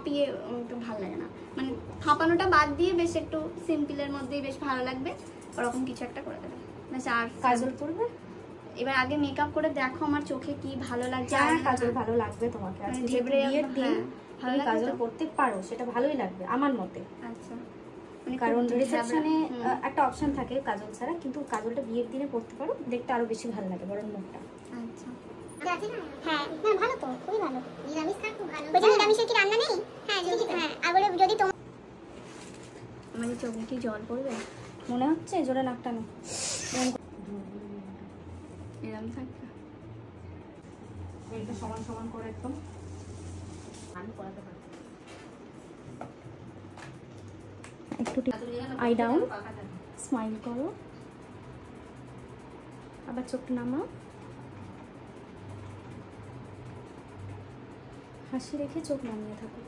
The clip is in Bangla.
থাপিয়ে একটু ভালো লাগে না, মানে থাপানোটা বাদ দিয়ে বেশ একটু সিম্পলের মধ্যেই বেশ ভালো লাগবে, ওরকম কিছু একটা করে দেবে বেশ। আর কাজল করবে? এবার আগে মেকআপ করে দেখো আমার চোখে কি ভালো লাগছে। হ্যাঁ কাজল ভালো লাগবে তোমাকে, আজকে যেহেতু বিয়ের দিন তুমি কাজল করতে পারো, সেটা ভালোই লাগবে আমার মতে। আচ্ছা, কারণ রিসেপশনে একটা অপশন থাকে কাজল ছাড়া, কিন্তু কাজলটা বিয়ের দিনে পড়তে পারো, দেখতে আরো বেশি ভালো লাগে বরং মুখটা। আচ্ছা হ্যাঁ না ভালো তো, খুবই ভালো। নিরামিষ খান খুব ভালো। বলছি নিরামিষের কি রান্না নেই? হ্যাঁ যদি আবার যদি তোমার আমার চোখ মুখে জল পড়বে মনে হচ্ছে, জোরে নাকটা নে, এরকম থাকবে। এটা সমান সমান করে একদম আমি করাতে পারি। একটু আই ডাউন, স্মাইল করো, আবার চোখটা নামাও, হাসি রেখে চোখ নামিয়ে থাকো।